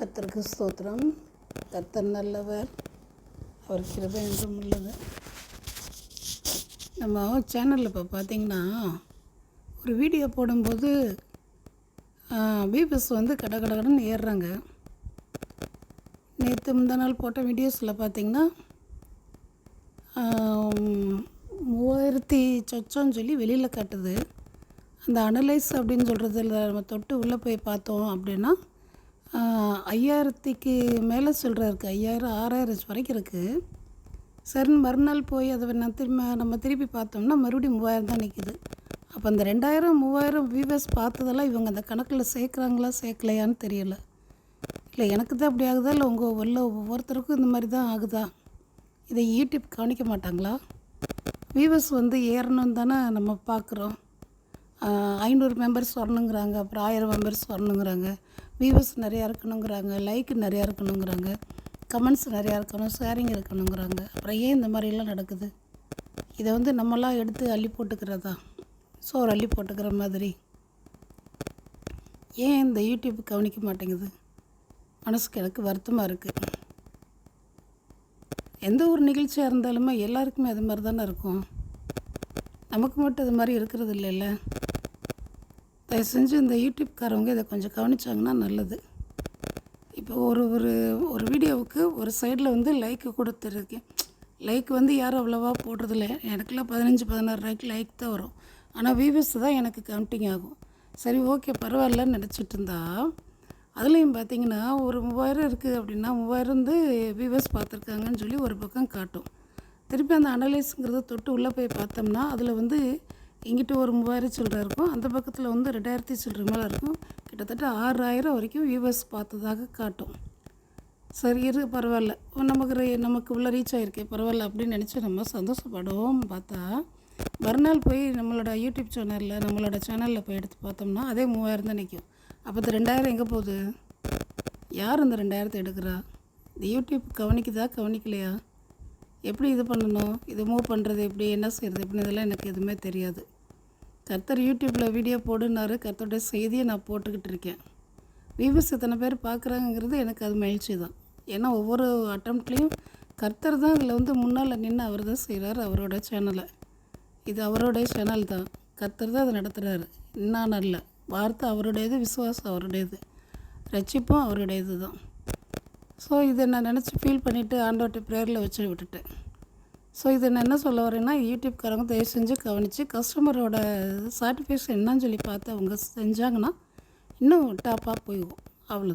கர்த்தருக்கு ஸ்தோத்திரம். கர்த்தர் நல்லவர், அவர் கிருபை என்றும் உள்ளது. நம்ம சேனலில் இப்போ பார்த்திங்கன்னா ஒரு வீடியோ போடும்போது வியூவர்ஸ் வந்து கடன்னு ஏறுறாங்க. நேற்று முந்தா நாள் போட்ட வீடியோஸில் பார்த்திங்கன்னா 3000 சொச்சம்னு சொல்லி வெளியில் காட்டுது. அந்த அனலைஸ் அப்படின்னு சொல்கிறதுல நம்ம தொட்டு உள்ளே போய் பார்த்தோம் அப்படின்னா 5000க்கு மேலே சில்லற இருக்குது. 5000 6000 வரைக்கும் இருக்குது. சரி, மறுநாள் போய் அதை நம்ம திருப்பி பார்த்தோம்னா மறுபடியும் 3000 தான் நிற்கிது. அப்போ அந்த 2000 3000 வியூவர்ஸ் பார்த்ததெல்லாம் இவங்க அந்த கணக்கில் சேர்க்குறாங்களா சேர்க்கலையான்னு தெரியலை. இல்லை எனக்கு தான் அப்படி ஆகுதா, இல்லை ஒவ்வொருத்தருக்கும் இந்த மாதிரி தான் ஆகுதா? இதை யூடியூப் கவனிக்க மாட்டாங்களா? வியூவர்ஸ் வந்து ஏறணும்னு தானே நம்ம பார்க்குறோம். 500 மெம்பர்ஸ் வரணுங்கிறாங்க, அப்புறம் 1000 மெம்பர்ஸ் வரணுங்கிறாங்க, வியூவர்ஸ் நிறையா இருக்கணுங்கிறாங்க, லைக் நிறையா இருக்கணுங்கிறாங்க, கமெண்ட்ஸ் நிறையா இருக்கணும், ஷேரிங் இருக்கணுங்கிறாங்க. அப்புறம் ஏன் இந்த மாதிரிலாம் நடக்குது? இதை வந்து நம்மளாம் எடுத்து அள்ளி போட்டுக்கிறதா? சோறு அள்ளி போட்டுக்கிற மாதிரி. ஏன் இந்த யூடியூப் கவனிக்க மாட்டேங்குது? மனசுக்கு எனக்கு வருத்தமாக இருக்குது. எந்த ஒரு நிகழ்ச்சியாக இருந்தாலுமே எல்லாருக்குமே அது மாதிரி தானே இருக்கும். நமக்கு மட்டும் அது மாதிரி இருக்கிறது இல்லைல்ல. தயவு செஞ்சு இந்த யூடியூப்காரவங்க இதை கொஞ்சம் கவனிச்சாங்கன்னா நல்லது. இப்போ ஒரு வீடியோவுக்கு ஒரு சைடில் வந்து லைக்கு கொடுத்துருக்கேன். லைக் வந்து யாரும் அவ்வளோவா போடுறதில்ல. எனக்குலாம் 15-16 லைக் தான் வரும். ஆனால் வியூவர்ஸ் தான் எனக்கு கவுண்டிங் ஆகும். சரி, ஓகே, பரவாயில்லன்னு நினச்சிட்டு இருந்தா அதுலேயும் பார்த்திங்கன்னா ஒரு 3000 இருக்குது அப்படின்னா 3000 வந்து வியூவர்ஸ் பார்த்துருக்காங்கன்னு சொல்லி ஒரு பக்கம் காட்டும். திருப்பி அந்த அனலைஸுங்கிறத தொட்டு உள்ளே போய் பார்த்தோம்னா அதில் வந்து இங்கிட்ட ஒரு 3000 சில்லற இருக்கும், அந்த பக்கத்தில் வந்து 2000 சில்லற மேலே இருக்கும். கிட்டத்தட்ட 6000 வரைக்கும் வியூவர்ஸ் பார்த்ததாக காட்டும். சரி, பரவாயில்ல, நமக்கு உள்ள ரீச் ஆகிருக்கே, பரவாயில்ல அப்படின்னு நினச்சி நம்ம சந்தோஷப்படுவோம். பார்த்தா மறுநாள் போய் நம்மளோட யூடியூப் சேனலில் நம்மளோட சேனலில் போய் எடுத்து பார்த்தோம்னா அதே 3000 தான் நிற்கும். அப்போ இந்த 2000 எங்கே போகுது? யார் அந்த 2000 எடுக்கிறா? இந்த யூடியூப் கவனிக்குதா கவனிக்கலையா? எப்படி இது பண்ணணும், இது மூவ் பண்ணுறது எப்படி, என்ன செய்கிறது எப்படின்னு இதெல்லாம் எனக்கு எதுவுமே தெரியாது. கர்த்தர் யூடியூப்பில் வீடியோ போடுனாரு, கர்த்தருடைய செய்தியை நான் போட்டுக்கிட்டு இருக்கேன். வியூவர்ஸ் இத்தனை பேர் பார்க்குறாங்கிறது எனக்கு அது மகிழ்ச்சி தான். ஏன்னா ஒவ்வொரு அட்டம்ப்ட்லேயும் கர்த்தர் தான் இதில் வந்து முன்னால் நின்று அவர் தான் செய்கிறார். அவரோட சேனலை, இது அவருடைய சேனல் தான், கர்த்தர் தான் அதை நடத்துகிறாரு. நான் அல்ல, வார்த்தை அவருடையது, விசுவாசம் அவருடையது, ரட்சிப்பும் அவருடையது தான். ஸோ இதை நான் நினச்சி ஃபீல் பண்ணிவிட்டு ஆண்டவர்கிட்ட ப்ரேயரில் வச்சு விட்டுட்டேன். ஸோ இதை நான் என்ன சொல்ல வரேன்னா, யூடியூப்காரங்க தயவு செஞ்சு கவனித்து கஸ்டமரோட சாட்டிஸ்ஃபேக்ஷன் என்னன்னு சொல்லி பார்த்து அவங்க செஞ்சாங்கன்னா இன்னும் டாப்பாக போயிடும். அவ்வளோ.